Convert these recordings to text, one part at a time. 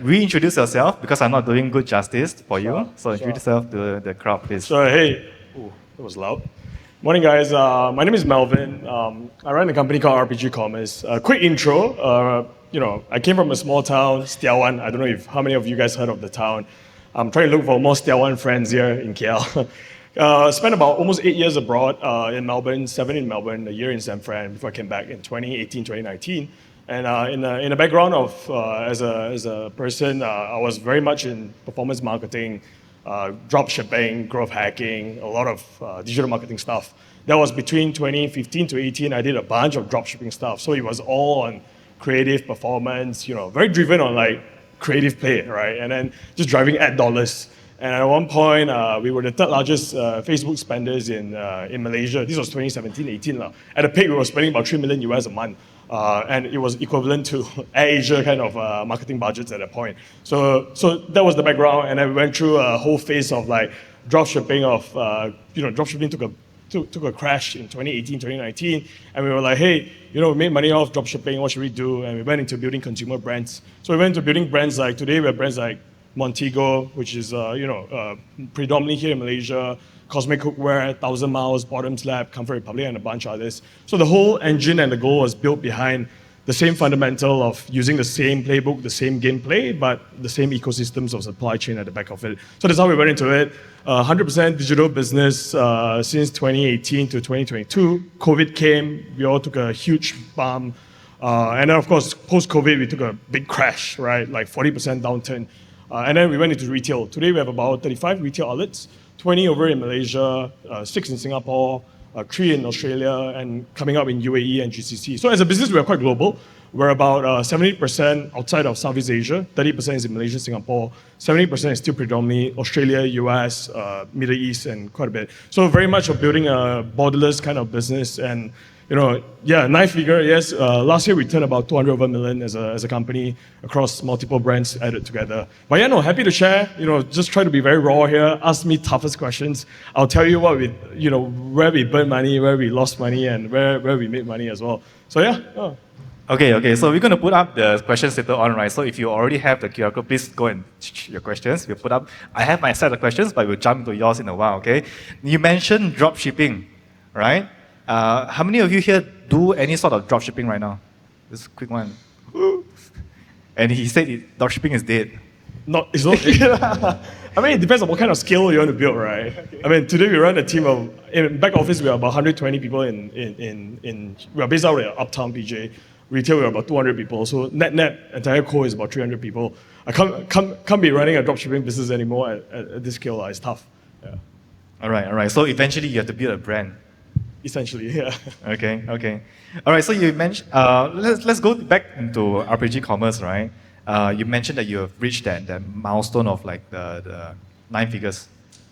reintroduce yourself because I'm not doing good justice for you. Sure, So introduce yourself to the crowd, please. So, hey, ooh, that was loud. Morning, guys. My name is Melvin. I run a company called RPG Commerce. Quick intro. I came from a small town, Setiawan. I don't know if how many of you guys heard of the town. I'm trying to look for more Setiawan friends here in KL. Spent about almost 8 years abroad in Melbourne, 7 in Melbourne, a year in San Fran before I came back in 2018, 2019. And in the background of as a person, I was very much in performance marketing, drop shipping, growth hacking, a lot of digital marketing stuff. That was between 2015 to 18. I did a bunch of drop shipping stuff. So it was all on creative performance, very driven on like creative play, right? And then just driving ad dollars. And at one point, we were the third largest Facebook spenders in Malaysia. This was 2017, 18. At a peak, we were spending about $3 million US a month. And it was equivalent to AirAsia kind of marketing budgets at that point. So that was the background. And then we went through a whole phase of like drop shipping took a crash in 2018, 2019. And we were like, hey, we made money off drop shipping. What should we do? And we went into building consumer brands. So we went into building brands like today we have brands like Montego, which is predominantly here in Malaysia, Cosmic Cookware, 1000 Miles, Bottoms Lab, Comfort Republic, and a bunch of others. So the whole engine and the goal was built behind the same fundamental of using the same playbook, the same gameplay, but the same ecosystems of supply chain at the back of it. So that's how we went into it. 100% digital business since 2018 to 2022. COVID came, we all took a huge bump. And then of course, post-COVID, we took a big crash, right? Like 40% downturn. And then we went into retail. Today we have about 35 retail outlets, 20 over in Malaysia, 6 in Singapore, 3 in Australia, and coming up in UAE and GCC. So as a business, we are quite global. We're about 70% outside of Southeast Asia, 30% is in Malaysia, Singapore, 70% is still predominantly Australia, US, Middle East, and quite a bit. So very much of building a borderless kind of business. And 9-figure, yes. Last year we turned about 200 over million as a company across multiple brands added together. But happy to share. Just try to be very raw here. Ask me toughest questions. I'll tell you where we burned money, where we lost money, and where we made money as well. So yeah. Oh. Okay. So we're going to put up the questions later on, right? So if you already have the QR code, please go and your questions. We'll put up. I have my set of questions, but we'll jump to yours in a while. Okay. You mentioned drop shipping, right? How many of you here do any sort of drop shipping right now? This is a quick one. And he said dropshipping is dead. No, it's not dead. I mean, it depends on what kind of skill you want to build, right? Okay. I mean, today we run a team of, in back office, we are about 120 people we are based out of Uptown, PJ. Retail, we're about 200 people. So net, entire core is about 300 people. I can't be running a dropshipping business anymore at this scale. It's tough. Yeah. All right. So eventually you have to build a brand. Essentially, yeah. Okay. All right, so you mentioned, let's go back into RPG Commerce, right? You mentioned that you have reached that milestone of like the 9 figures,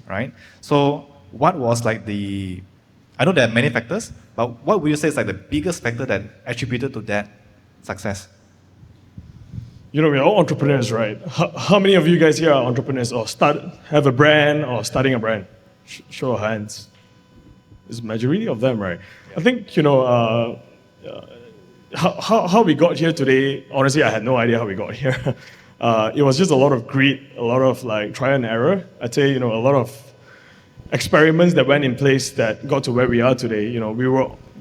right? So what was like I know there are many factors, but what would you say is like the biggest factor that attributed to that success? We're all entrepreneurs, right? How many of you guys here are entrepreneurs or have a brand or starting a brand? Show of hands. It's the majority of them, right? Yeah. I think, how we got here today, honestly, I had no idea how we got here. It was just a lot of greed, a lot of like trial and error. I'd say, a lot of experiments that went in place that got to where we are today.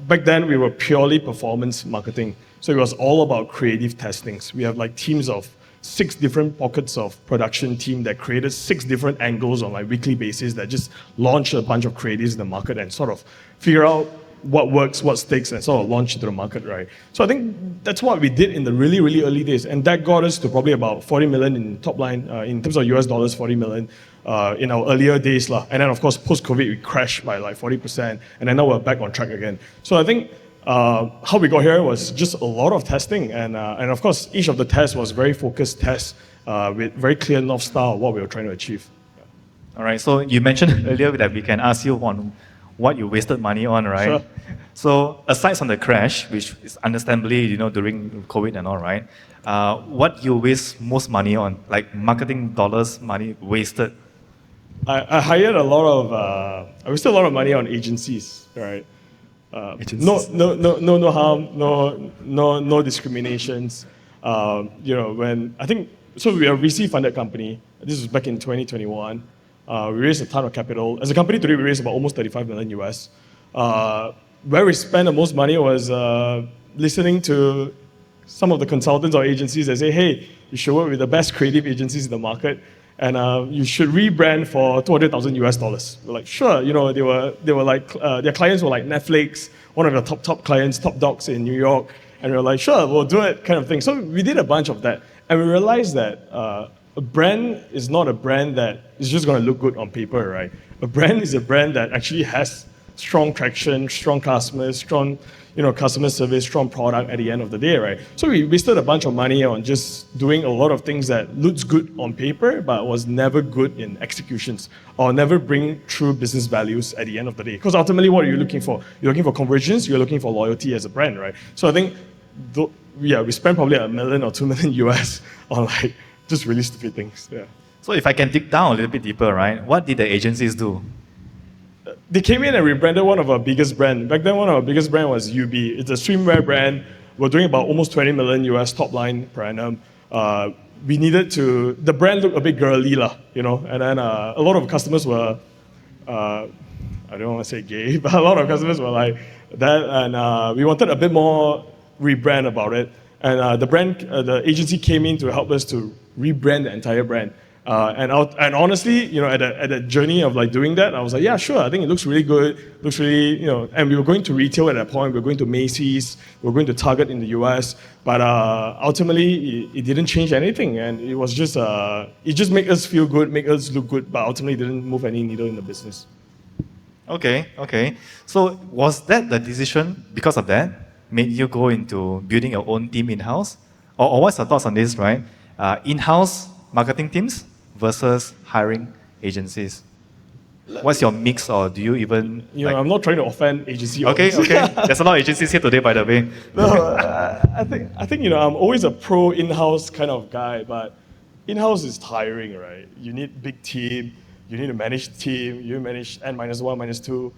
Back then we were purely performance marketing. So it was all about creative testings. We have like teams of 6 different pockets of production team that created 6 different angles on like weekly basis that just launched a bunch of creatives in the market and sort of figure out what works, what sticks, and sort of launch into the market, right? So I think that's what we did in the really, really early days. And that got us to probably about 40 million in top line, in terms of US dollars, 40 million in our earlier days. And then of course, post-COVID, we crashed by like 40%. And then now we're back on track again. So I think how we got here was just a lot of testing. And of course, each of the tests was very focused tests with very clear North Star of what we were trying to achieve. All right, so you mentioned earlier that we can ask you on what you wasted money on, right? Sure. So aside from the crash, which is understandably, during COVID and all, right? What you waste most money on, like marketing dollars, money wasted? I hired I wasted a lot of money on agencies, right? No harm, no discriminations. When I think so we are a VC-funded company. This was back in 2021. We raised a ton of capital. As a company today, we raised about almost 35 million US. Where we spent the most money was listening to some of the consultants or agencies that say, hey, you should work with the best creative agencies in the market, and you should rebrand for 200,000 US dollars. We're like, sure, they were like, their clients were like Netflix, one of the top clients, top dogs in New York, and we were like, sure, we'll do it, kind of thing. So we did a bunch of that, and we realized that a brand is not a brand that is just going to look good on paper, right? A brand is a brand that actually has strong traction, strong customers, strong customer service, strong product at the end of the day, right? So we wasted a bunch of money on just doing a lot of things that looks good on paper, but was never good in executions, or never bring true business values at the end of the day. Because ultimately, what are you looking for? You're looking for conversions, you're looking for loyalty as a brand, right? So I think, we spent probably $1 million or $2 million US on like just really stupid things. Yeah. So if I can dig down a little bit deeper, right? What did the agencies do? They came in and rebranded one of our biggest brands. Back then, one of our biggest brand was UB. It's a swimwear brand. We're doing about almost 20 million US top line per annum. We needed to, the brand looked a bit girly, and then a lot of customers were, I don't want to say gay, but a lot of customers were like that, and we wanted a bit more rebrand about it. And the agency came in to help us to rebrand the entire brand. And honestly, at the journey of like doing that, I was like, yeah, sure. I think it looks really good. Looks really, And we were going to retail at that point. We were going to Macy's. We were going to Target in the US. But ultimately, it didn't change anything, and it was just it just made us feel good, make us look good. But ultimately, it didn't move any needle in the business. Okay. So was that the decision because of that made you go into building your own team in-house? Or what's your thoughts on this, right? In-house marketing teams versus hiring agencies. What's your mix, or do you even... I'm not trying to offend agency Okay. owners. There's a lot of agencies here today, by the way. No, I think I'm always a pro in-house kind of guy, but in-house is tiring, right? You need big team, you need to manage the team, you manage N-1, -2.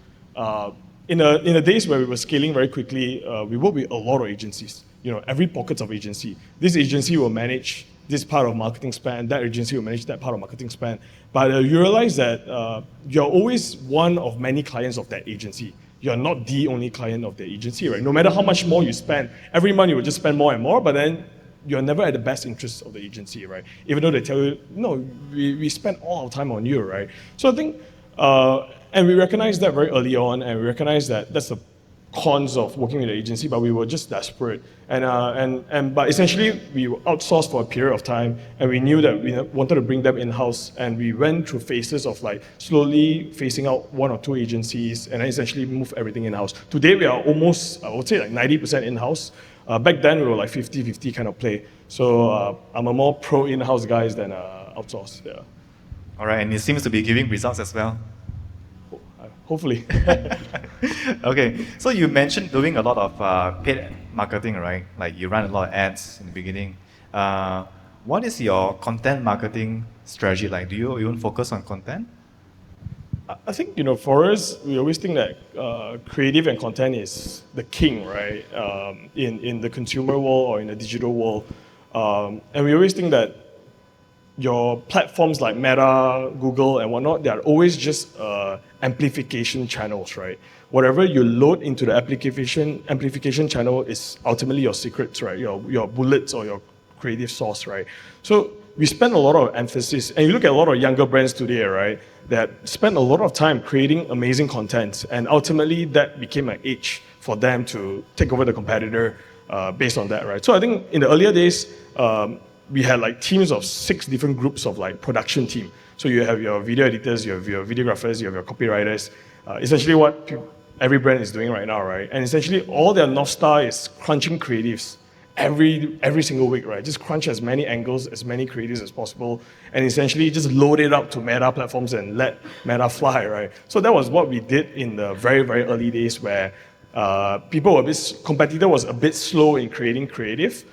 In the days where we were scaling very quickly, we worked with a lot of agencies. Every pockets of agency. This agency will manage this part of marketing spend, that agency will manage that part of marketing spend. But you realize that you're always one of many clients of that agency. You're not the only client of the agency, right? No matter how much more you spend, every month you will just spend more and more, but then you're never at the best interest of the agency, right? Even though they tell you, no, we spend all our time on you, right? So I think, and we recognized that very early on, and we recognized that that's the cons of working with the agency, but we were just desperate. But essentially, we outsourced for a period of time, and we knew that we wanted to bring them in-house, and we went through phases of like slowly phasing out one or two agencies, and then essentially move everything in-house. Today, we are almost, I would say like 90% in-house. Back then, we were like 50-50 kind of play. So I'm a more pro in-house guys than outsource. Yeah. All right, and it seems to be giving results as well. Hopefully. Okay, so you mentioned doing a lot of paid marketing, right? Like you run a lot of ads in the beginning. What is your content marketing strategy like? Do you even focus on content? I think, for us, we always think that creative and content is the king, right? In the consumer world or in the digital world. And we always think that your platforms like Meta, Google, and whatnot, they are always just amplification channels, right? Whatever you load into the amplification channel is ultimately your secrets, right? Your bullets or your creative sauce, right? So we spend a lot of emphasis, and you look at a lot of younger brands today, right, that spend a lot of time creating amazing content, and ultimately that became an edge for them to take over the competitor based on that, right? So I think in the earlier days, we had like teams of 6 different groups of like production team. So you have your video editors, you have your videographers, you have your copywriters. Essentially what every brand is doing right now, right? And essentially all their North Star is crunching creatives every single week, right? Just crunch as many angles, as many creatives as possible, and essentially just load it up to Meta platforms and let Meta fly, right? So that was what we did in the very, very early days where competitor was a bit slow in creating creative.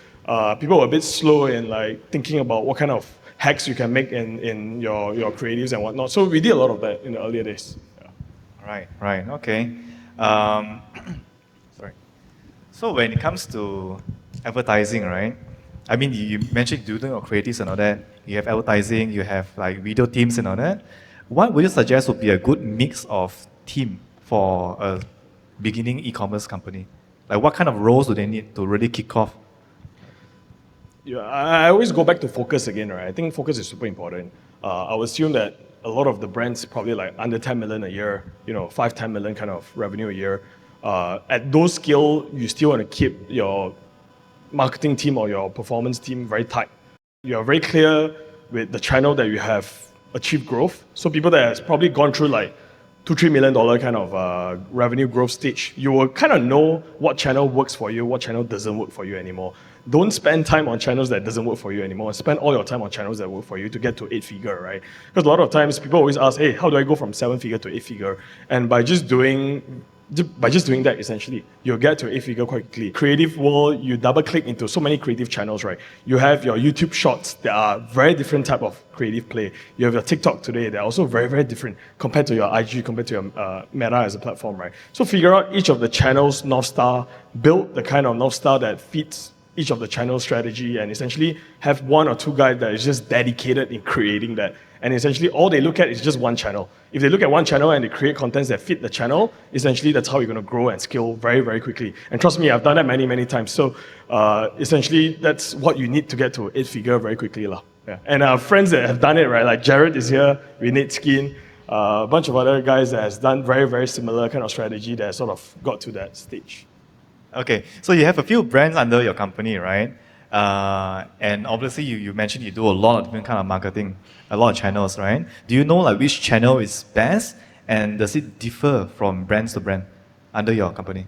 People were a bit slow in like thinking about what kind of hacks you can make in your creatives and whatnot. So we did a lot of that in the earlier days. Yeah. Right, okay. Sorry. So when it comes to advertising, right, I mean, you mentioned doing your creatives and all that. You have advertising, you have like video teams and all that. What would you suggest would be a good mix of team for a beginning e-commerce company? Like what kind of roles do they need to really kick off? Yeah, I always go back to focus again, right? I think focus is super important. I would assume that a lot of the brands probably like under 10 million a year, 5, 10 million kind of revenue a year. At those scale, you still want to keep your marketing team or your performance team very tight. You are very clear with the channel that you have achieved growth. So people that has probably gone through like $2-3 million kind of revenue growth stage, you will kind of know what channel works for you, what channel doesn't work for you anymore. Don't spend time on channels that doesn't work for you anymore. Spend all your time on channels that work for you to get to 8-figure, right? Because a lot of times people always ask, hey, how do I go from 7-figure to 8-figure? And by just doing that, essentially, you'll get to 8-figure quite quickly. Creative world, you double click into so many creative channels, right? You have your YouTube shorts that are very different type of creative play. You have your TikTok today, they're also very, very different compared to your IG, compared to your Meta as a platform, right? So figure out each of the channels' North Star, build the kind of North Star that fits each of the channel strategy, and essentially have 1 or 2 guys that is just dedicated in creating that. And essentially all they look at is just one channel. If they look at one channel and they create contents that fit the channel, essentially that's how you're going to grow and scale very, very quickly. And trust me, I've done that many, many times. So essentially that's what you need to get to 8-figure very quickly. Yeah. And our friends that have done it, right? Like Jared is here, we need Skin, a bunch of other guys that has done very, very similar kind of strategy that sort of got to that stage. Okay, so you have a few brands under your company, right? And obviously you mentioned you do a lot of different kind of marketing, a lot of channels, right? Do you know like which channel is best, and does it differ from brands to brand under your company?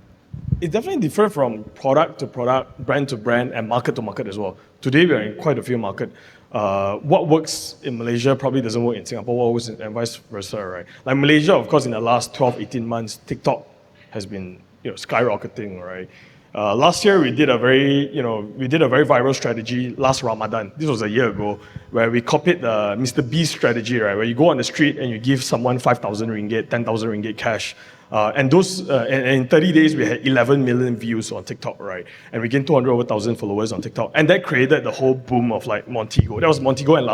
It definitely differs from product to product, brand to brand, and market to market as well. Today we are in quite a few markets. What works in Malaysia probably doesn't work in Singapore, what works and vice versa, right? Like Malaysia, of course, in the last 12, 18 months, TikTok has been skyrocketing, right? Last year we did a very viral strategy last Ramadan. This was a year ago, where we copied the Mr. Beast strategy, right? Where you go on the street and you give someone 5,000 ringgit, 10,000 ringgit cash. And in 30 days we had 11 million views on TikTok, right? And we gained 200,000 followers on TikTok. And that created the whole boom of like Montego. That was Montego and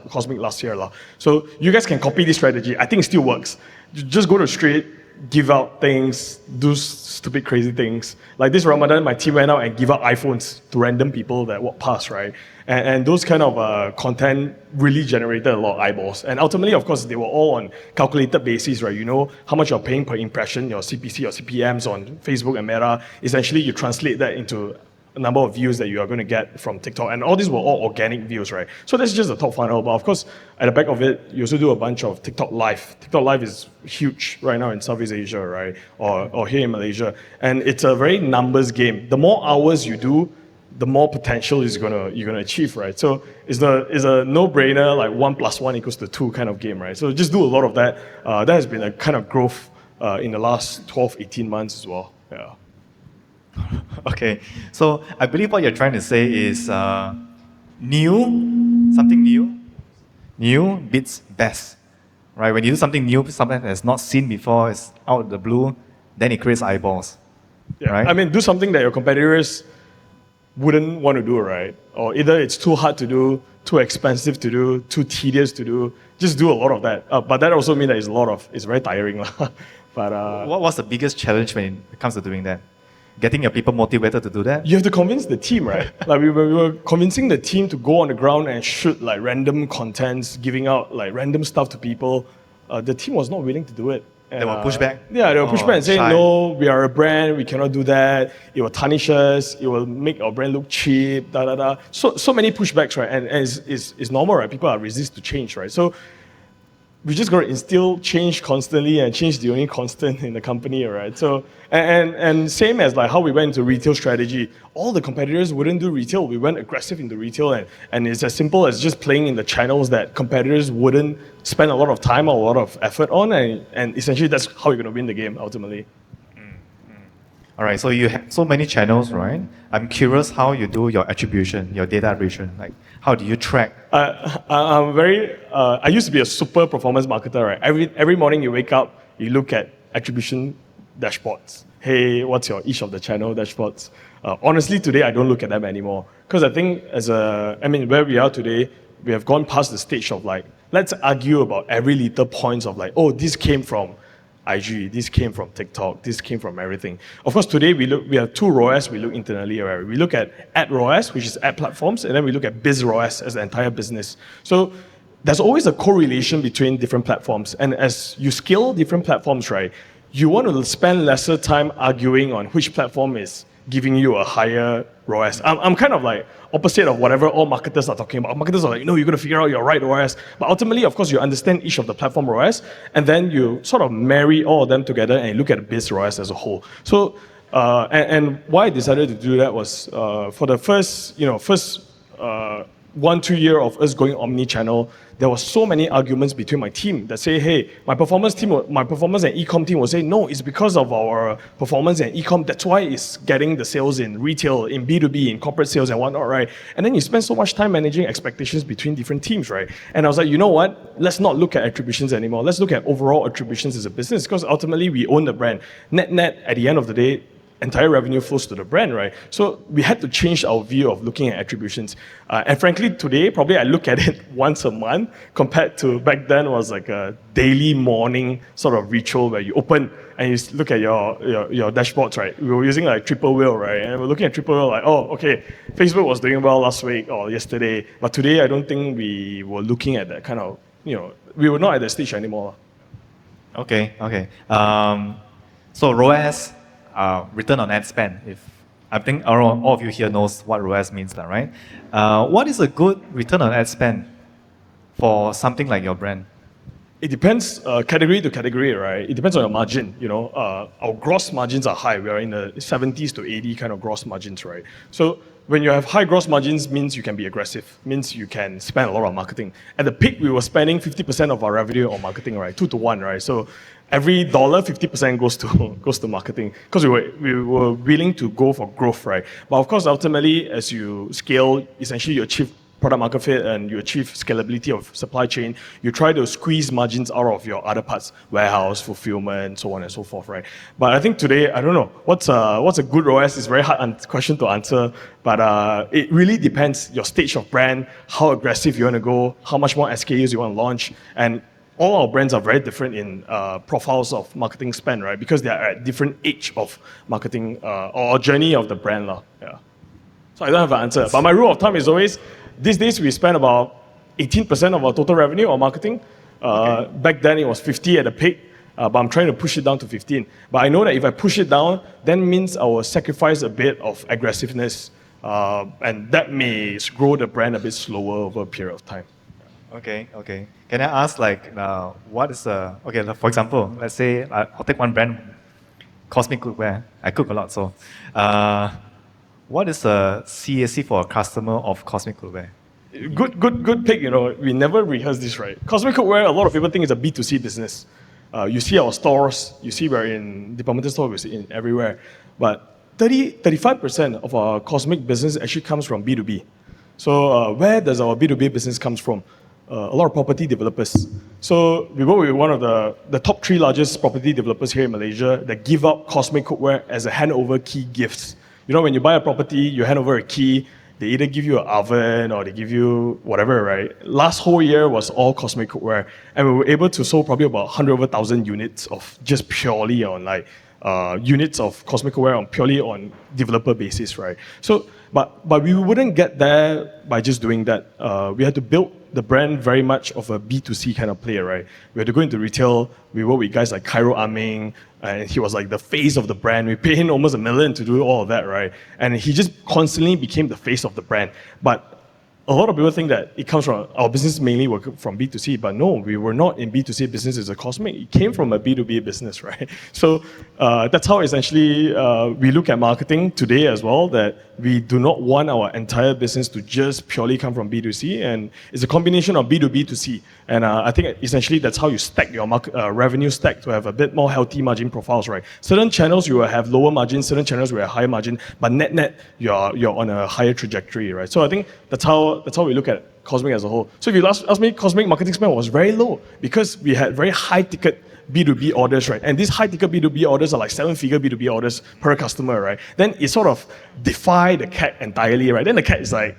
Cosmic last year. So you guys can copy this strategy. I think it still works. Just go to the street, give out things, do stupid, crazy things. Like this Ramadan, my team went out and give out iPhones to random people that walk past, right? And those kind of content really generated a lot of eyeballs. And ultimately, of course, they were all on calculated basis, right? You know how much you're paying per impression, your CPC or CPMs on Facebook and Meta. Essentially, you translate that into a number of views that you are going to get from TikTok. And all these were all organic views, right? So that's just the top funnel. But of course, at the back of it, you also do a bunch of TikTok Live. TikTok Live is huge right now in Southeast Asia, right? Or here in Malaysia. And it's a very numbers game. The more hours you do, the more potential you're gonna achieve, right? So it's a no-brainer, like 1 + 1 = 2 kind of game, right? So just do a lot of that. That has been a kind of growth in the last 12, 18 months as well. Yeah. Okay, so I believe what you're trying to say is something new beats best, right? When you do something new, something that's not seen before, it's out of the blue, then it creates eyeballs, Yeah. right? I mean, do something that your competitors wouldn't want to do, right? Or either it's too hard to do, too expensive to do, too tedious to do. Just do a lot of that. But that also means that it's very tiring. But What's the biggest challenge when it comes to doing that? Getting your people motivated to do that? you have to convince the team, right? Like we were convincing the team to go on the ground and shoot like random contents, giving out like random stuff to people. The team was not willing to do it. They will push back? Yeah, they will push back and say, shy. no, we are a brand, we cannot do that. It will tarnish us, it will make our brand look cheap, da da da. So many pushbacks, right? And it's normal, right? People are resist to change, right? So we just got to instill change constantly, and change the only constant in the company, right? So and same as like how we went into retail strategy. All the competitors wouldn't do retail. We went aggressive into retail, and it's as simple as just playing in the channels that competitors wouldn't spend a lot of time or a lot of effort on, and essentially that's how you're going to win the game ultimately. All right, so you have so many channels, right? I'm curious how you do your attribution, your data attribution. Like, how do you track? I used to be a super performance marketer, right? Every morning you wake up, you look at attribution dashboards. Hey, what's your each of the channel dashboards? Honestly, today I don't look at them anymore because I think where we are today, we have gone past the stage of like, let's argue about every little points of like, oh, this came from IG, this came from TikTok, this came from everything. Of course, today we have two ROAS we look internally, right? We look at ad ROAS, which is ad platforms, and then we look at biz ROAS as the entire business. So there's always a correlation between different platforms. And as you scale different platforms, right, you want to spend lesser time arguing on which platform is giving you a higher ROAS. I'm kind of like opposite of whatever all marketers are talking about. Marketers are like, no, you're going to figure out your right ROAS. But ultimately, of course, you understand each of the platform ROAS, and then you sort of marry all of them together and you look at the biz ROAS as a whole. So, and why I decided to do that was for the first 1-2 year of us going omni-channel, there was so many arguments between my team that say, hey, my performance and e-com team will say, no, it's because of our performance and e-com, that's why it's getting the sales in retail, in B2B, in corporate sales and whatnot, right? And then you spend so much time managing expectations between different teams, right? And I was like, you know what? Let's not look at attributions anymore. Let's look at overall attributions as a business because ultimately we own the brand. Net, at the end of the day, entire revenue flows to the brand, right? So we had to change our view of looking at attributions. And frankly, today, probably I look at it once a month compared to back then was like a daily morning sort of ritual where you open and you look at your dashboards, right? We were using like triple wheel, right? And we're looking at triple wheel like, oh, okay, Facebook was doing well last week or yesterday. But today, I don't think we were looking at that kind of, we were not at that stage anymore. Okay. So ROAS, return on ad spend. I think all of you here knows what ROAS means, right? What is a good return on ad spend for something like your brand? It depends category to category, right? It depends on your margin. Our gross margins are high. We are in the 70s to 80 kind of gross margins, right? So when you have high gross margins, means you can be aggressive. Means you can spend a lot on marketing. At the peak, we were spending 50% of our revenue on marketing, right? 2-to-1, right? So every dollar, 50% goes to marketing because we were willing to go for growth, right? But of course, ultimately, as you scale, essentially you achieve product market fit and you achieve scalability of supply chain, you try to squeeze margins out of your other parts, warehouse, fulfillment, so on and so forth, right? But I think today, I don't know, what's a good ROAS is a very hard question to answer, but it really depends your stage of brand, how aggressive you want to go, how much more SKUs you want to launch, and all our brands are very different in profiles of marketing spend, right? Because they are at different age of marketing or journey of the brand. Yeah. So I don't have an answer. But my rule of thumb is always, these days we spend about 18% of our total revenue on marketing. Back then it was 50 at the peak, but I'm trying to push it down to 15. But I know that if I push it down, then means I will sacrifice a bit of aggressiveness, and that may grow the brand a bit slower over a period of time. Okay. Can I ask, what is for example, let's say I'll take one brand, Cosmic Cookware. I cook a lot, so what is a CAC for a customer of Cosmic Cookware? Good pick. We never rehearse this, right? Cosmic Cookware, a lot of people think it's a B2C business. You see our stores, you see we're in departmental stores, we see in everywhere. But 35% of our Cosmic business actually comes from B2B. So where does our B2B business comes from? A lot of property developers. So we work with one of the top 3 largest property developers here in Malaysia that give out Cosmic Cookware as a handover key gifts. When you buy a property, you hand over a key, they either give you an oven or they give you whatever, right? Last whole year was all Cosmic Cookware, and we were able to sell probably about 100,000 units of just purely on units of Cosmic Cookware on purely on developer basis, right? So, but we wouldn't get there by just doing that. We had to build the brand very much of a B2C kind of player, right? We had to go into retail. We work with guys like Cairo Aming, and he was like the face of the brand. We paid him almost $1 million to do all of that, right? And he just constantly became the face of the brand. But a lot of people think that it comes from our business mainly work from B2C, but no, we were not in B2C business as a Cosmic. It came from a B2B business, right? So that's how essentially we look at marketing today as well, that we do not want our entire business to just purely come from B2C, and it's a combination of B2B to C. And I think essentially that's how you stack your revenue stack to have a bit more healthy margin profiles, right? Certain channels you will have lower margin, certain channels will have higher margin, but net you're on a higher trajectory, right? So I think that's how we look at Cosmic as a whole. So if you ask me, Cosmic marketing spend was very low because we had very high ticket B2B orders, right? And these high-ticket B2B orders are like 7-figure B2B orders per customer, right? Then it sort of defy the CAC entirely, right? Then the CAC is like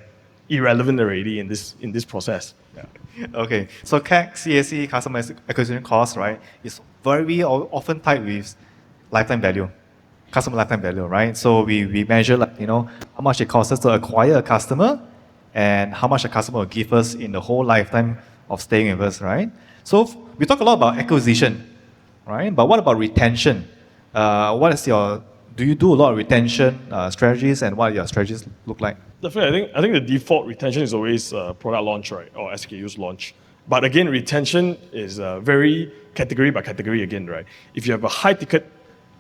irrelevant already in this process. Yeah. Okay, so CAC, CAC, customer acquisition cost, right, is very often tied with lifetime value, customer lifetime value, right? So we measure, like, how much it costs us to acquire a customer and how much a customer will give us in the whole lifetime of staying with us, right? So we talk a lot about acquisition, right? But what about retention? Do you do a lot of retention strategies, and what your strategies look like? Definitely, I think the default retention is always product launch, right, or SKUs launch. But again, retention is very category by category again, right? If you have a high ticket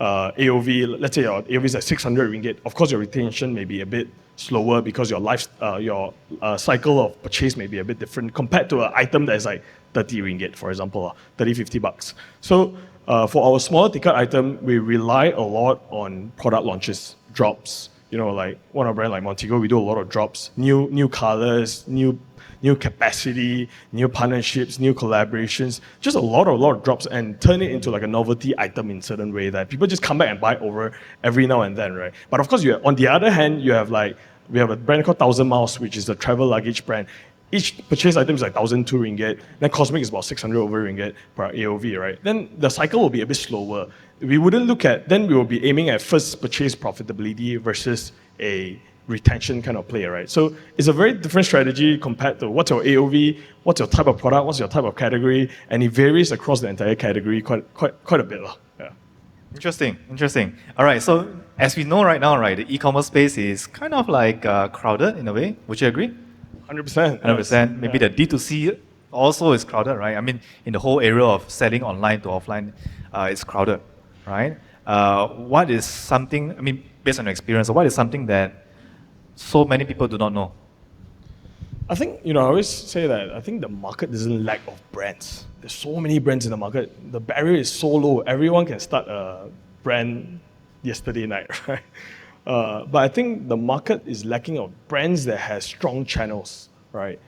AOV, let's say your AOV is at 600 ringgit, of course your retention may be a bit slower because your cycle of purchase may be a bit different compared to an item that is like 30 ringgit, for example, 30, 50 bucks. So for our smaller ticket item, we rely a lot on product launches, drops. Like one of our brand like Montego, we do a lot of drops, new colors, new capacity, new partnerships, new collaborations, just a lot of drops, and turn it into like a novelty item in certain way that people just come back and buy over every now and then, right? But of course, on the other hand, we have a brand called 1000 Miles, which is a travel luggage brand. Each purchase item is like 1,002 ringgit. Then Cosmic is about 600 over ringgit per AOV, right? Then the cycle will be a bit slower. We wouldn't then we will be aiming at first purchase profitability versus a retention kind of play, right? So it's a very different strategy compared to what's your AOV, what's your type of product, what's your type of category, and it varies across the entire category quite a bit. Yeah. Interesting. All right, so as we know right now, right, the e-commerce space is kind of like crowded in a way. Would you agree? 100%. 100%. Maybe the D2C also is crowded, right? I mean, in the whole area of selling online to offline, it's crowded, right? What is something, based on your experience, what is something that so many people do not know? I think, I always say that I think the market doesn't lack of brands. There's so many brands in the market. The barrier is so low. Everyone can start a brand yesterday night, right? But I think the market is lacking of brands that has strong channels, right?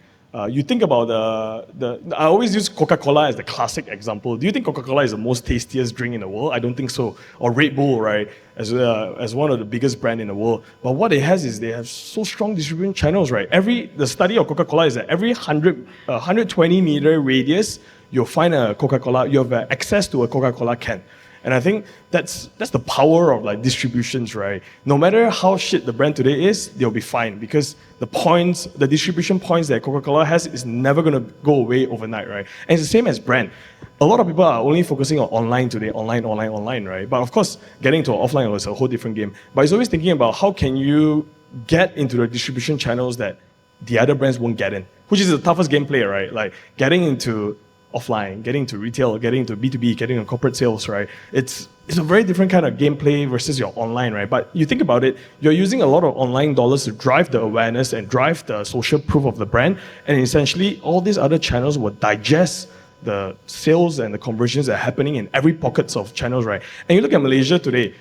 You think about I always use Coca-Cola as the classic example. Do you think Coca-Cola is the most tastiest drink in the world? I don't think so. Or Red Bull, right? As one of the biggest brands in the world. But what it has is they have so strong distribution channels, right? The study of Coca-Cola is that every 120 meter radius, you'll find a Coca-Cola, you have access to a Coca-Cola can. And I think that's the power of like distributions, right? No matter how shit the brand today is, they'll be fine because the distribution points that Coca-Cola has is never gonna go away overnight, right? And it's the same as brand. A lot of people are only focusing on online today, online, right? But of course, getting to offline is a whole different game. But it's always thinking about how can you get into the distribution channels that the other brands won't get in, which is the toughest gameplay, right? Like getting into offline, getting to retail, getting to B2B, getting to corporate sales, right? It's a very different kind of gameplay versus your online, right? But you think about it, you're using a lot of online dollars to drive the awareness and drive the social proof of the brand, and essentially all these other channels will digest the sales and the conversions that are happening in every pockets of channels, right? And you look at Malaysia today,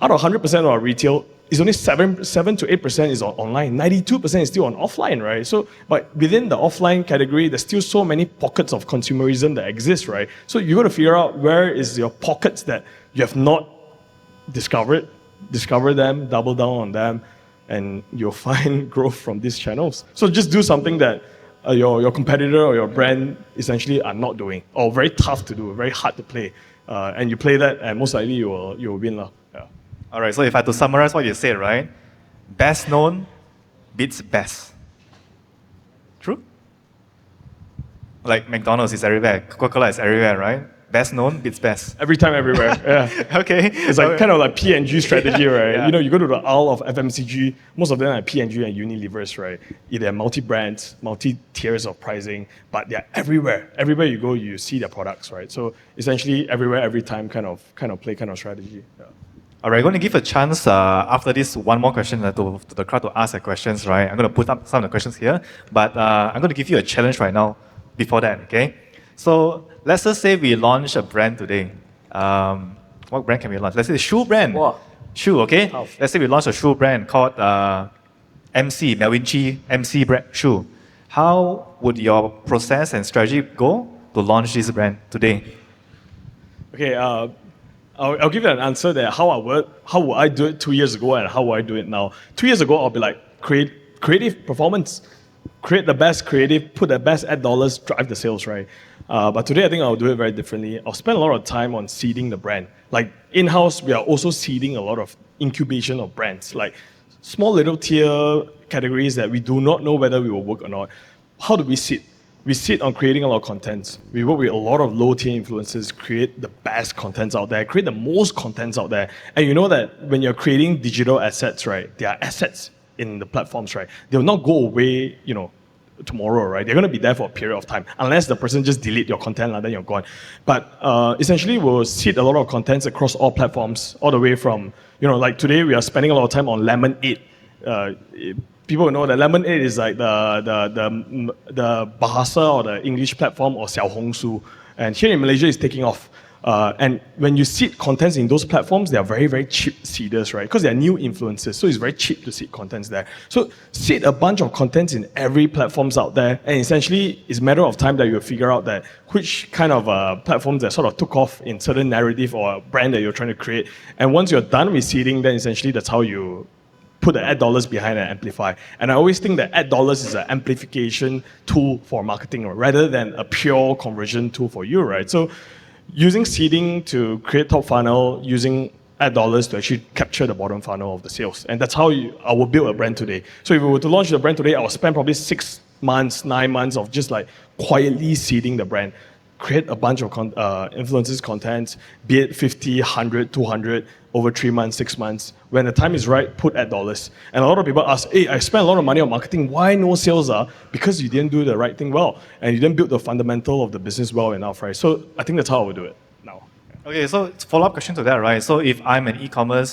out of 100% of our retail, it's only 7 to 8% is on online. 92% is still on offline, right? So, but within the offline category, there's still so many pockets of consumerism that exist, right? So you got to figure out where is your pockets that you have not discovered, discover them, double down on them, and you'll find growth from these channels. So just do something that your competitor or your brand essentially are not doing, or very tough to do, very hard to play. And you play that, and most likely you will win. Yeah. All right, so if I had to summarize what you said, right? Best known beats best. True? Like McDonald's is everywhere, Coca-Cola is everywhere, right? Best known beats best. Every time, everywhere. Yeah. Okay. It's like kind of like P&G strategy, right? Yeah. You go to the aisle of FMCG, most of them are P&G and Unilevers, right? They're multi-brands, multi-tiers of pricing, but they're everywhere. Everywhere you go, you see their products, right? So essentially, everywhere, every time kind of play kind of strategy. Yeah. All right, I'm going to give a chance after this one more question to the crowd to ask their questions, right? I'm going to put up some of the questions here, but I'm going to give you a challenge right now before that, okay? So let's just say we launch a brand today. What brand can we launch? Let's say a shoe brand. Wow. Shoe, okay? Tough. Let's say we launch a shoe brand called MC, Melvin Chee, MC brand shoe. How would your process and strategy go to launch this brand today? Okay, Okay, I'll give you an answer there. How would I do it 2 years ago and how would I do it now? 2 years ago, I'll be like, creative performance. Create the best creative, put the best ad dollars, drive the sales, right? But today, I think I'll do it very differently. I'll spend a lot of time on seeding the brand. Like in-house, we are also seeding a lot of incubation of brands, like small little tier categories that we do not know whether we will work or not. How do we seed? We sit on creating a lot of content. We work with a lot of low-tier influencers, create the best contents out there, create the most contents out there. And you know that when you're creating digital assets, right, they are assets in the platforms, right? They will not go away, tomorrow, right? They're going to be there for a period of time, unless the person just delete your content and then you're gone. But essentially, we'll seed a lot of contents across all platforms, all the way from, like today we are spending a lot of time on Lemonade. People know that Lemonade is like the Bahasa or the English platform or Xiaohongshu. And here in Malaysia, it's taking off. And when you seed contents in those platforms, they are very, very cheap seeders, right? Because they are new influencers, so it's very cheap to seed contents there. So seed a bunch of contents in every platforms out there, and essentially, it's a matter of time that you'll figure out that which kind of platforms that sort of took off in certain narrative or brand that you're trying to create. And once you're done with seeding, then essentially that's how you put the ad dollars behind and amplify. And I always think that ad dollars is an amplification tool for marketing rather than a pure conversion tool for you, right? So using seeding to create top funnel, using ad dollars to actually capture the bottom funnel of the sales. And that's how I will build a brand today. So if we were to launch the brand today, I will spend probably 6 months, 9 months of just like quietly seeding the brand. Create a bunch of influencers content, be it 50, 100, 200, over 3 months, 6 months. When the time is right, put ad dollars. And a lot of people ask, hey, I spent a lot of money on marketing, why no sales? Because you didn't do the right thing well, and you didn't build the fundamental of the business well enough, right? So I think that's how I would do it now. Okay, so follow-up question to that, right? So if I'm an e-commerce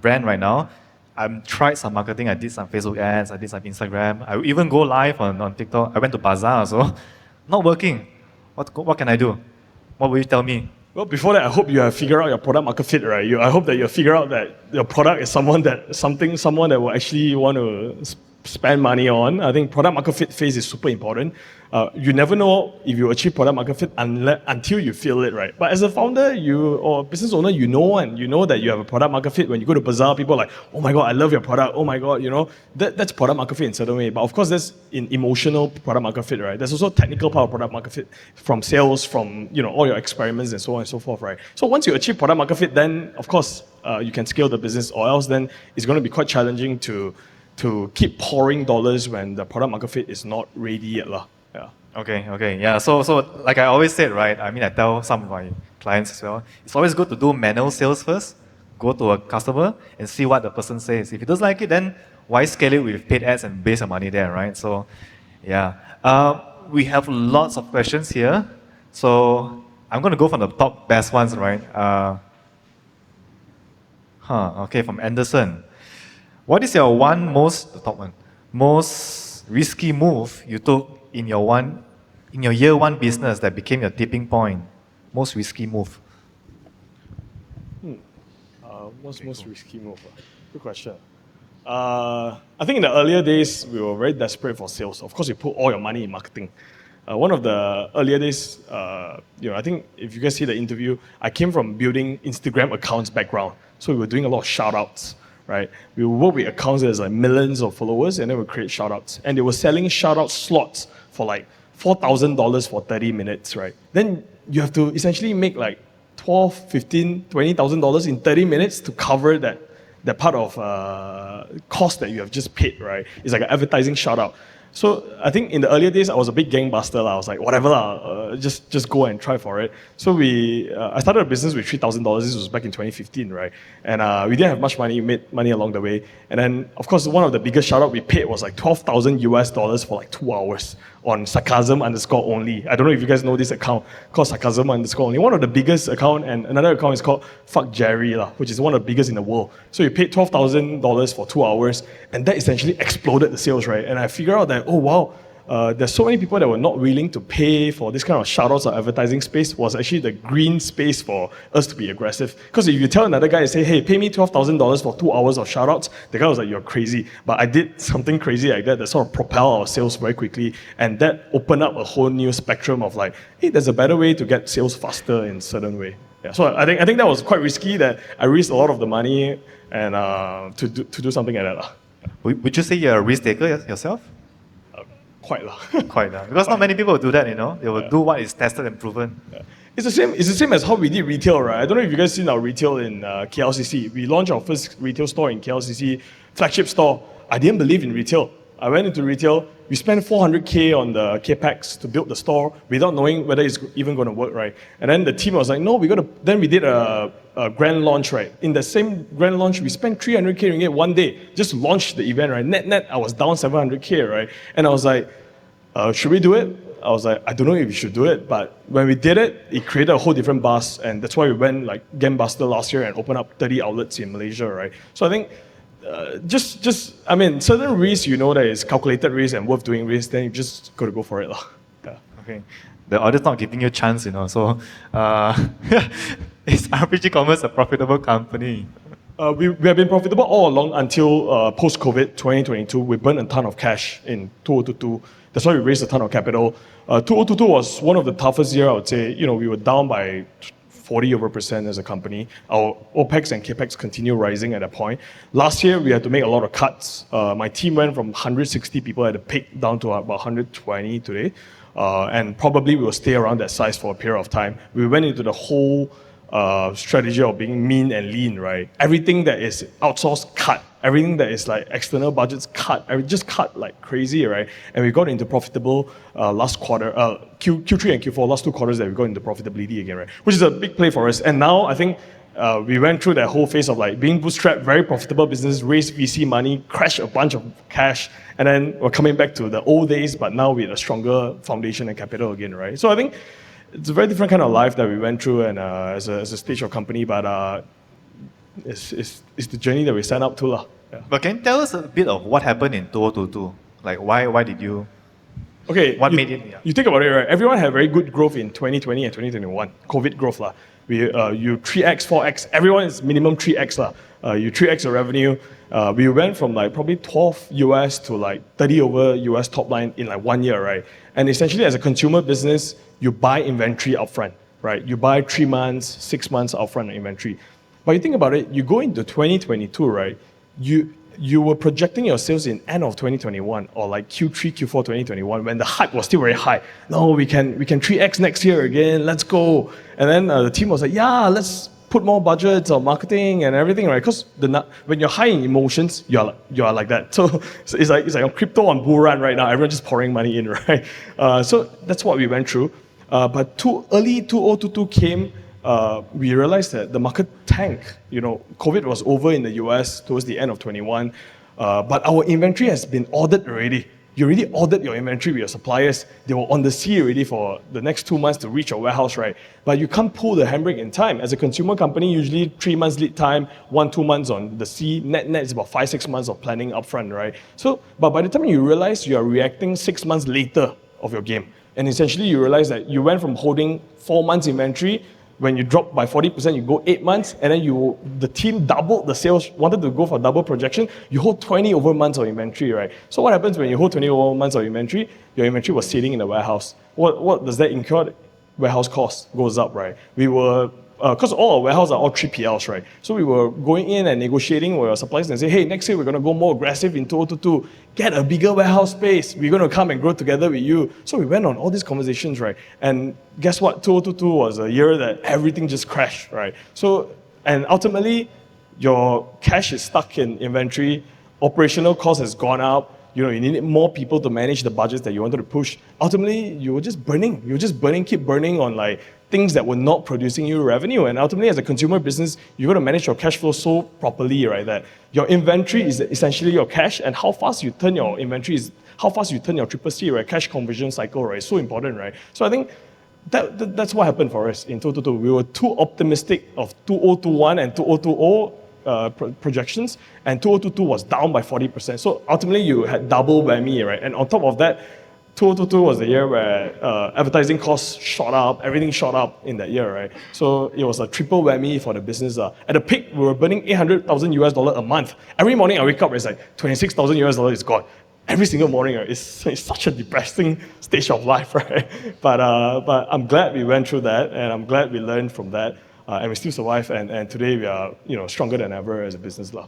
brand right now, I've tried some marketing, I did some Facebook ads, I did some Instagram, I even go live on TikTok, I went to Bazaar also, not working. What can I do? What will you tell me? Well, before that, I hope you have figured out your product market fit, right? I hope that you figure out that your product is someone that will actually want to spend money on. I think product market fit phase is super important. You never know if you achieve product market fit until you feel it, right? But as a founder, or business owner, you know that you have a product market fit. When you go to Bazaar, people are like, oh my God, I love your product. Oh my God, that's product market fit in a certain way. But of course, there's in emotional product market fit, right? There's also technical part of product market fit from sales, from all your experiments and so on and so forth, right? So once you achieve product market fit, then of course you can scale the business, or else then it's going to be quite challenging to keep pouring dollars when the product market fit is not ready yet. Yeah. Okay, yeah. So like I always said, right? I mean, I tell some of my clients as well, it's always good to do manual sales first. Go to a customer and see what the person says. If he doesn't like it, then why scale it with paid ads and base your money there, right? So, yeah. We have lots of questions here. So I'm going to go from the top best ones, right? Okay, from Anderson. What is your most risky move you took in your year one business that became your tipping point? Most risky move. Most risky move? Good question. I think in the earlier days, we were very desperate for sales. Of course, you put all your money in marketing. One of the earlier days, I think if you guys see the interview, I came from building Instagram accounts background. So we were doing a lot of shout outs, right? We would work with accounts that has like millions of followers, and then we create shout outs. And they were selling shout out slots for like $4,000 for 30 minutes, right? Then you have to essentially make like $12,000, $15,000, $20,000 in 30 minutes to cover that part of cost that you have just paid, right? It's like an advertising shout out. So I think in the earlier days, I was a big gangbuster. I was like, whatever, just go and try for it. So I started a business with $3,000. This was back in 2015, right? And we didn't have much money. We made money along the way. And then, of course, one of the biggest shout out we paid was like $12,000 for like 2 hours on sarcasm_only. I don't know if you guys know this account called sarcasm_only. One of the biggest account, and another account is called Fuck Jerry, which is one of the biggest in the world. So you paid $12,000 for 2 hours, and that essentially exploded the sales, right? And I figured out that, oh wow, there's so many people that were not willing to pay for this kind of shout-outs or advertising space was actually the green space for us to be aggressive. Because if you tell another guy and say, hey, pay me $12,000 for 2 hours of shout-outs, the guy was like, you're crazy. But I did something crazy like that sort of propelled our sales very quickly. And that opened up a whole new spectrum of like, hey, there's a better way to get sales faster in a certain way. Yeah, so I think that was quite risky. That I risked a lot of the money and to do something like that. Would you say you're a risk taker yourself? Quite lah. Quite, because not many people will do that, you know. They will do what is tested and proven. It's the same. It's the same as how we did retail, right? I don't know if you guys seen our retail in KLCC. We launched our first retail store in KLCC, flagship store. I didn't believe in retail. I went into retail. We spent 400K on the capex to build the store without knowing whether it's even going to work, right? And then the team was like, no, we got to. Then we did a grand launch, right? In the same grand launch, we spent 300K ringgit one day just to launch the event, right? Net, I was down 700K, right? And I was like, should we do it? I was like, I don't know if we should do it, but when we did it, it created a whole different buzz, and that's why we went like gangbusters last year and opened up 30 outlets in Malaysia, right? So I think I mean, certain risks, you know that it's calculated risk and worth doing risk, then you just got to go for it. Yeah. Okay. The audit's not giving you a chance, you know, so is RPG Commerce a profitable company? We have been profitable all along until post-COVID 2022. We burned a ton of cash in 2022. That's why we raised a ton of capital. 2022 was one of the toughest years, I would say. You know, we were down by 40% as a company. Our OPEX and CAPEX continue rising at that point. Last year, we had to make a lot of cuts. My team went from 160 people at the peak down to about 120 today. And probably we will stay around that size for a period of time. We went into the whole strategy of being mean and lean, right? Everything that is outsourced, cut. Everything that is like external budgets, cut. Just cut like crazy, right? And we got into profitable last quarter, Q3 and Q4, last 2 quarters that we got into profitability again, right? Which is a big play for us. And now I think we went through that whole phase of like being bootstrapped, very profitable business, raised VC money, crashed a bunch of cash, and then we're coming back to the old days, but now with a stronger foundation and capital again, right? So I think it's a very different kind of life that we went through and as a stage of company, but it's the journey that we signed up to. Yeah. But can you tell us a bit of what happened in 2022? Like why did you... Okay, what made it? Yeah. You think about it, right? Everyone had very good growth in 2020 and 2021. COVID growth. You 3x, 4x, everyone is minimum 3x. You 3x your revenue. We went from like probably 12 US to like 30 over US top line in like 1 year, right? And essentially as a consumer business, you buy inventory upfront, right? You buy 3 months, 6 months upfront inventory. But you think about it, you go into 2022, right? You were projecting your sales in end of 2021 or like Q3, Q4 2021 when the hype was still very high. No, we can 3x next year again, let's go. And then the team was like, yeah, let's put more budgets on marketing and everything, right? Because when you're high in emotions, you are like that. So it's like a crypto on bull run right now. Everyone's just pouring money in, right? So that's what we went through. But early 2022 came. We realized that the market tanked. You know, COVID was over in the US towards the end of 21, but our inventory has been ordered already. You already ordered your inventory with your suppliers. They were on the sea already for the next 2 months to reach your warehouse, right? But you can't pull the handbrake in time. As a consumer company, usually 3 months lead time, 1-2 months on the sea. Net is about 5-6 months of planning upfront, right? So, but by the time you realize you are reacting 6 months later of your game, and essentially you realize that you went from holding 4 months inventory. When you drop by 40%, you go 8 months, and then the team doubled the sales, wanted to go for double projection, you hold 20 over months of inventory, right? So what happens when you hold 20 over months of inventory? Your inventory was sitting in the warehouse. What does that incur? Warehouse cost goes up, right? We were, because all our warehouses are all 3PLs, right? So we were going in and negotiating with our suppliers and say, hey, next year we're going to go more aggressive in 2022. Get a bigger warehouse space. We're going to come and grow together with you. So we went on all these conversations, right? And guess what? 2022 was a year that everything just crashed, right? So, and ultimately, your cash is stuck in inventory. Operational cost has gone up. You know, you needed more people to manage the budgets that you wanted to push. Ultimately, you were just burning. You were just burning, keep burning on like things that were not producing you revenue. And ultimately, as a consumer business, you got to manage your cash flow so properly, right? That your inventory is essentially your cash, and how fast you turn your inventory is how fast you turn your triple C, right? Cash conversion cycle, right? So important, right? So I think that's what happened for us in 2022. We were too optimistic of 2021 and 2020. Projections, and 2022 was down by 40%. So ultimately, you had double whammy, right? And on top of that, 2022 was the year where advertising costs shot up, everything shot up in that year, right? So it was a triple whammy for the business. At the peak, we were burning $800,000 a month. Every morning I wake up, it's like $26,000 is gone. Every single morning, right? It's such a depressing stage of life, right? But I'm glad we went through that, and I'm glad we learned from that. and we still survive. And today we are, stronger than ever as a business lah.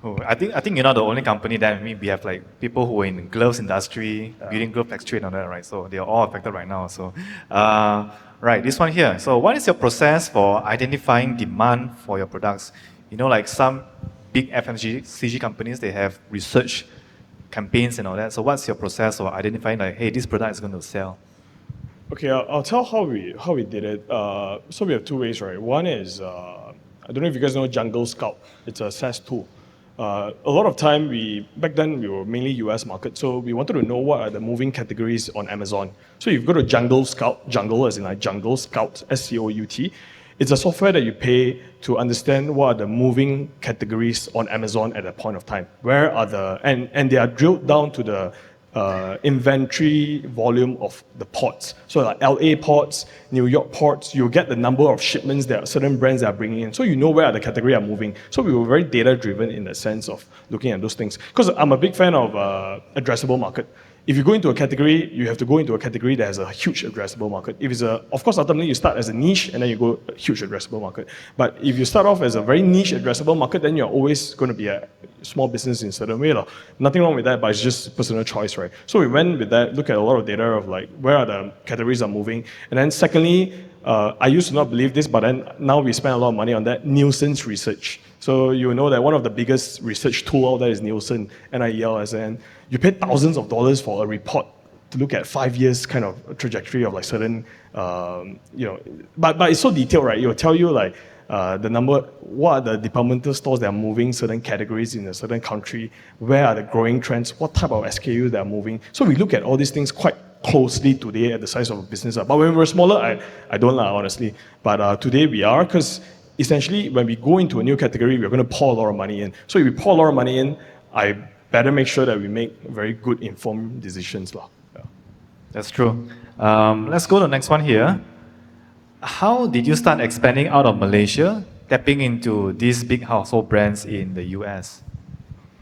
Oh, I think you're not the only company that we have like people who are in gloves industry, building glove factory and all that, right? So they are all affected right now. So, right, this one here. So, what is your process for identifying demand for your products? Like some big FMCG companies, they have research campaigns and all that. So, what's your process for identifying like, hey, this product is going to sell? Okay, I'll tell how we did it. So we have two ways, right? One is I don't know if you guys know Jungle Scout. It's a SaaS tool. A lot of time back then we were mainly US market, so we wanted to know what are the moving categories on Amazon. So you go to Jungle Scout, jungle as in like Jungle Scout, SCOUT. It's a software that you pay to understand what are the moving categories on Amazon at that point of time. Where are and they are drilled down to the inventory volume of the ports. So like LA ports, New York ports, you get the number of shipments that certain brands are bringing in. So you know where the category are moving. So we were very data driven in the sense of looking at those things. Because I'm a big fan of addressable market. If you go into a category, you have to go into a category that has a huge addressable market. If it's of course, ultimately you start as a niche and then you go a huge addressable market. But if you start off as a very niche addressable market, then you're always going to be a small business in a certain way. Nothing wrong with that, but it's just personal choice, right? So we went with that, look at a lot of data of like where are the categories are moving. And then secondly, I used to not believe this, but then now we spend a lot of money on that, Nielsen's research. So you know that one of the biggest research tool out there is Nielsen, NIELSN. You pay thousands of dollars for a report to look at 5 years kind of trajectory of like certain, but it's so detailed, right? It will tell you like the number, what are the departmental stores that are moving certain categories in a certain country, where are the growing trends, what type of SKUs that are moving. So we look at all these things quite closely today at the size of a business. But when we were smaller, I don't know, honestly. But today we are, because essentially when we go into a new category, we're going to pour a lot of money in. So if we pour a lot of money in, I better make sure that we make very good informed decisions. Yeah. That's true. Let's go to the next one here. How did you start expanding out of Malaysia, tapping into these big household brands in the US?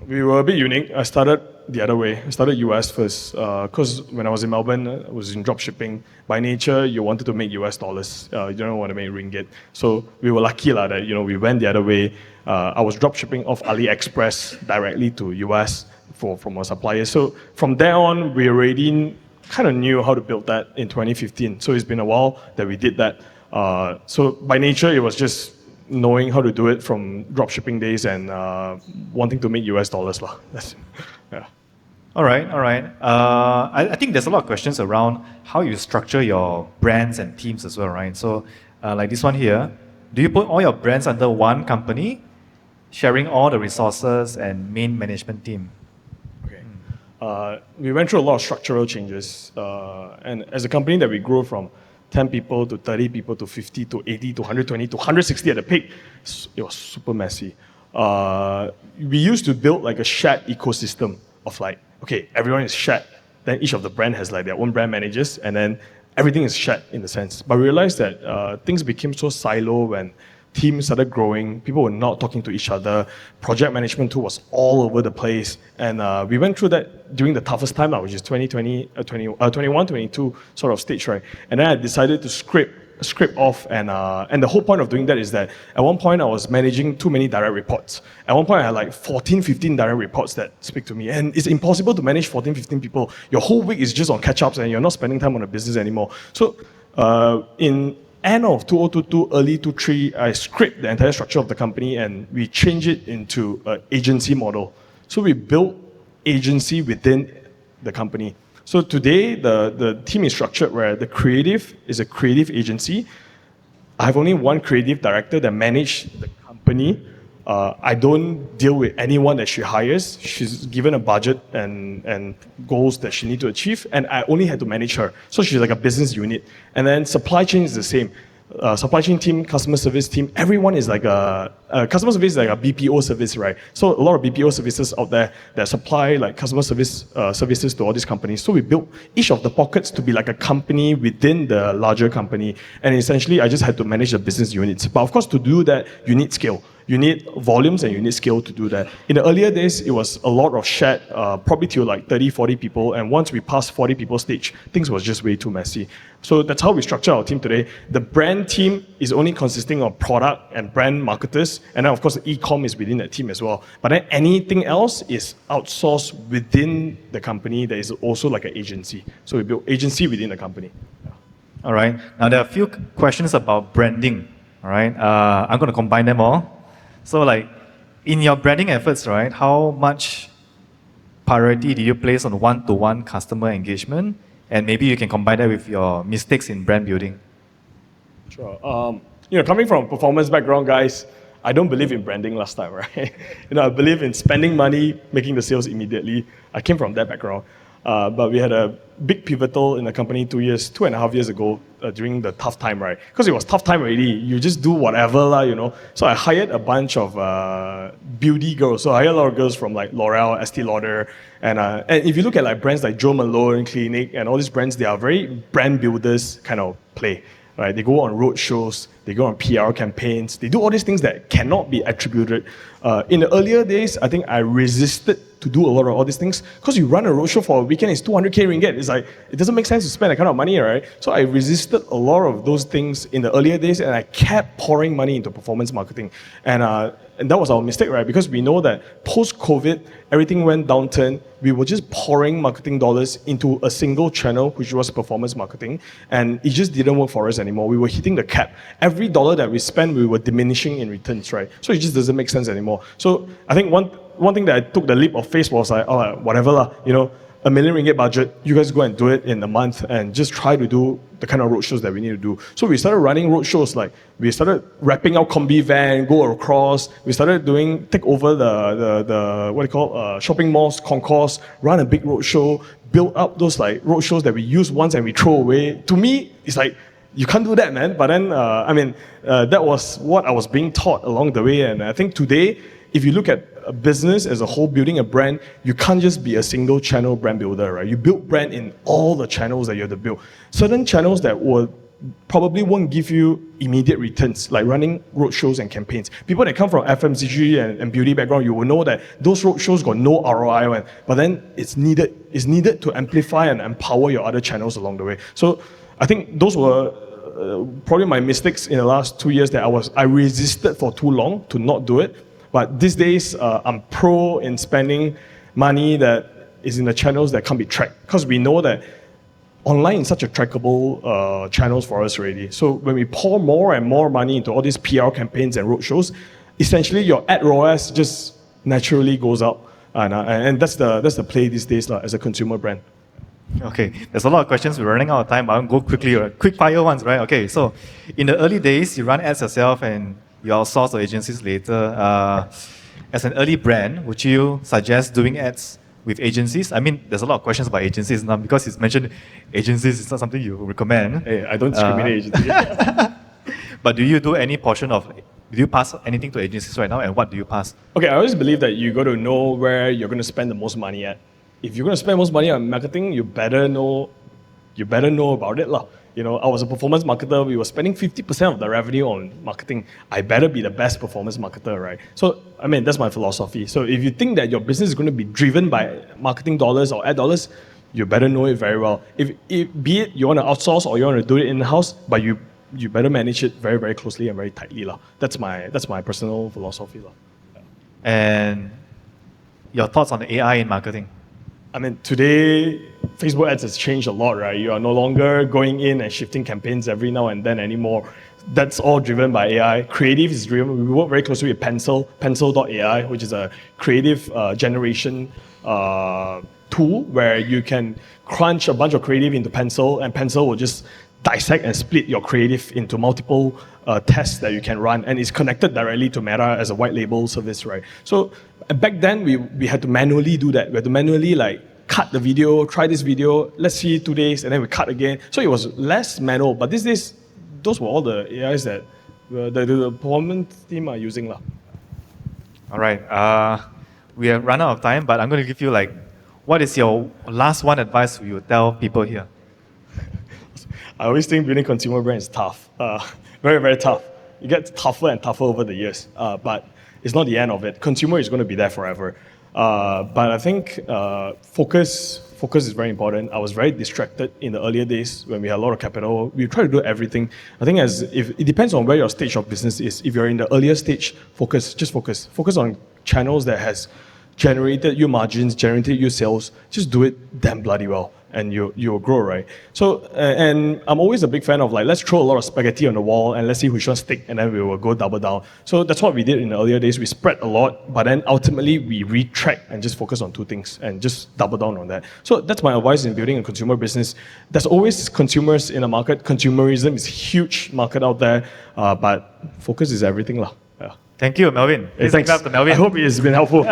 We were a bit unique. I started the other way. I started US first because when I was in Melbourne, I was in drop shipping. By nature, you wanted to make US dollars. You don't want to make ringgit. So we were lucky that we went the other way. I was drop shipping off AliExpress directly to US from our suppliers. So from there on, we already kind of knew how to build that in 2015. So it's been a while that we did that. So by nature, it was just knowing how to do it from drop shipping days and wanting to make US dollars. Yeah. All right. I think there's a lot of questions around how you structure your brands and teams as well, right? So like this one here, do you put all your brands under one company, sharing all the resources and main management team? Okay. We went through a lot of structural changes. And as a company that we grew from 10 people to 30 people to 50 to 80 to 120 to 160 at the peak, it was super messy. We used to build like a shared ecosystem of like, okay, everyone is shared. Then each of the brand has like their own brand managers, and then everything is shared in the sense. But we realized that things became so silo when teams started growing, people were not talking to each other, project management tool was all over the place, and we went through that during the toughest time, which is 2020, 21, 22 sort of stage, right? And then I decided to scrape off, and the whole point of doing that is that at one point I was managing too many direct reports. At one point I had like 14, 15 direct reports that speak to me, and it's impossible to manage 14, 15 people. Your whole week is just on catch-ups and you're not spending time on the business anymore. So in end of 2022, early 2023, I scraped the entire structure of the company and we changed it into an agency model. So we built agency within the company. So today, the team is structured where the creative is a creative agency. I have only one creative director that manages the company. I don't deal with anyone that she hires. She's given a budget and goals that she needs to achieve, and I only had to manage her. So she's like a business unit. And then supply chain is the same. Supply chain team, customer service team, everyone is like customer service is like a BPO service, right? So a lot of BPO services out there that supply like customer service services to all these companies. So we built each of the pockets to be like a company within the larger company. And essentially, I just had to manage the business units. But of course, to do that, you need scale. You need volumes and you need scale to do that. In the earlier days, it was a lot of shared, probably to like 30, 40 people. And once we passed 40 people stage, things was just way too messy. So that's how we structure our team today. The brand team is only consisting of product and brand marketers. And then of course, the e-com is within that team as well. But then anything else is outsourced within the company. There is also like an agency. So we build agency within the company. All right. Now there are a few questions about branding. All right. I'm going to combine them all. So like in your branding efforts, right, how much priority do you place on one-to-one customer engagement? And maybe you can combine that with your mistakes in brand building. Sure. Coming from a performance background, guys, I don't believe in branding last time, right? I believe in spending money, making the sales immediately. I came from that background. But we had a big pivotal in the company 2.5 years ago during the tough time, right? Because it was tough time already. You just do whatever, So I hired a bunch of beauty girls. So I hired a lot of girls from like L'Oreal, Estee Lauder. And if you look at like brands like Jo Malone, Clinique, and all these brands, they are very brand builders kind of play. Right? They go on road shows, they go on PR campaigns, they do all these things that cannot be attributed. In the earlier days, I think I resisted to do a lot of all these things because you run a roadshow for a weekend, it's 200K ringgit. It's like, it doesn't make sense to spend that kind of money, right? So I resisted a lot of those things in the earlier days and I kept pouring money into performance marketing. And that was our mistake, right? Because we know that post-COVID, everything went downturn. We were just pouring marketing dollars into a single channel, which was performance marketing. And it just didn't work for us anymore. We were hitting the cap. Every dollar that we spent, we were diminishing in returns, right? So it just doesn't make sense anymore. So I think one thing that I took the leap of faith was like, oh, whatever lah, ringgit million budget, you guys go and do it in a month and just try to do the kind of roadshows that we need to do. So we started running roadshows, like we started wrapping out combi van, go across. We started take over the shopping malls, concourse, run a big roadshow, build up those like roadshows that we use once and we throw away. To me, it's like, you can't do that, man. But then, that was what I was being taught along the way. And I think today, if you look at a business as a whole, building a brand, you can't just be a single channel brand builder, right? You build brand in all the channels that you have to build. Certain channels that probably won't give you immediate returns, like running roadshows and campaigns. People that come from FMCG and beauty background, you will know that those roadshows got no ROI, but then it's needed to amplify and empower your other channels along the way. So I think those were probably my mistakes in the last 2 years that I resisted for too long to not do it. But these days, I'm pro in spending money that is in the channels that can't be tracked. Because we know that online is such a trackable channels for us already. So when we pour more and more money into all these PR campaigns and roadshows, essentially your ad ROAS just naturally goes up. And that's the play these days as a consumer brand. Okay, there's a lot of questions. We're running out of time, but I'll go quickly. Quick fire ones, right? Okay, so in the early days, you run ads yourself and you outsource to agencies later. As an early brand, would you suggest doing ads with agencies? I mean, there's a lot of questions about agencies now because it's mentioned agencies is not something you recommend. Hey, I don't discriminate agencies. But do you pass anything to agencies right now, and what do you pass? Okay, I always believe that you got to know where you're going to spend the most money at. If you're going to spend most money on marketing, you better know about it lah. I was a performance marketer. We were spending 50% of the revenue on marketing. I better be the best performance marketer, right? So, that's my philosophy. So if you think that your business is going to be driven by marketing dollars or ad dollars, you better know it very well. Be it you want to outsource or you want to do it in-house, but you better manage it very, very closely and very tightly lah. That's my personal philosophy lah. And your thoughts on the AI in marketing? Today, Facebook ads has changed a lot, right? You are no longer going in and shifting campaigns every now and then anymore. That's all driven by AI. Creative is driven. We work very closely with Pencil.ai, which is a creative generation tool where you can crunch a bunch of creative into Pencil, and Pencil will just dissect and split your creative into multiple tests that you can run, and it's connected directly to Meta as a white label service, right? So back then we had to manually do that. We had to manually cut the video, try this video, let's see 2 days, and then we cut again. So it was less manual, but these days, those were all the AIs that the performance team are using lah. All right, we have run out of time, but I'm going to give you what is your last one advice you would tell people here? I always think building consumer brand is tough. Very, very tough. It gets tougher and tougher over the years. But it's not the end of it. Consumer is going to be there forever. But I think focus is very important. I was very distracted in the earlier days when we had a lot of capital. We try to do everything. I think if it depends on where your stage of business is. If you're in the earlier stage, just focus. Focus on channels that has generated you margins, generated you sales. Just do it damn bloody well, and you'll grow, right? So, and I'm always a big fan of like, let's throw a lot of spaghetti on the wall and let's see which one stick, and then we will go double down. So that's what we did in the earlier days. We spread a lot, but then ultimately we retract and just focus on two things and just double down on that. So that's my advice in building a consumer business. There's always consumers in the market. Consumerism is a huge market out there, but focus is everything lah. Yeah. Thank you, Melvin. Hey, thanks. Give it up to Melvin. I hope it has been helpful.